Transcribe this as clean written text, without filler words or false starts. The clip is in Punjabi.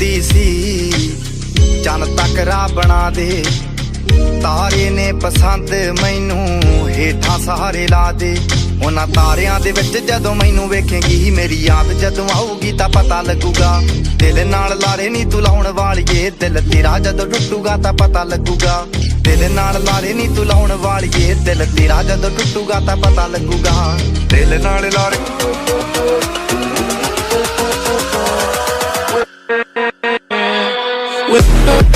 ਹੁੰਦੀ ਸੀ ਚੰਨ ਤੱਕ ਰਾਹ ਬਣਾ ਦੇ। ਤਾਰੇ ਨੇ ਪਸੰਦ ਮੈਨੂੰ ਹੇਠਾਂ ਸਹਾਰੇ ਲਾ ਦੇ। ਉਹਨਾਂ ਤਾਰਿਆਂ ਦੇ ਵਿੱਚ ਜਦੋਂ ਮੈਨੂੰ ਵੇਖੇਂਗੀ ਮੇਰੀ ਯਾਦ ਜਦੋਂ ਆਊਗੀ ਤਾਂ ਪਤਾ ਲੱਗੂਗਾ। ਦਿਲ ਨਾਲ ਲਾਰੇ ਨੀ ਤੂੰ ਲਾਉਣ ਵਾਲੀਏ, ਦਿਲ ਤੇਰਾ ਜਦੋਂ ਟੁੱਟੂਗਾ ਤਾਂ ਪਤਾ ਲੱਗੂਗਾ। ਦਿਲ ਨਾਲ ਲਾਰੇ ਨੀ ਤੂੰ ਲਾਉਣ ਵਾਲੀਏ, ਦਿਲ ਤੇਰਾ ਜਦੋਂ ਟੁੱਟੂਗਾ ਤਾਂ ਪਤਾ ਲੱਗੂਗਾ। ਦਿਲ ਨਾਲ ਲਾਰੇ with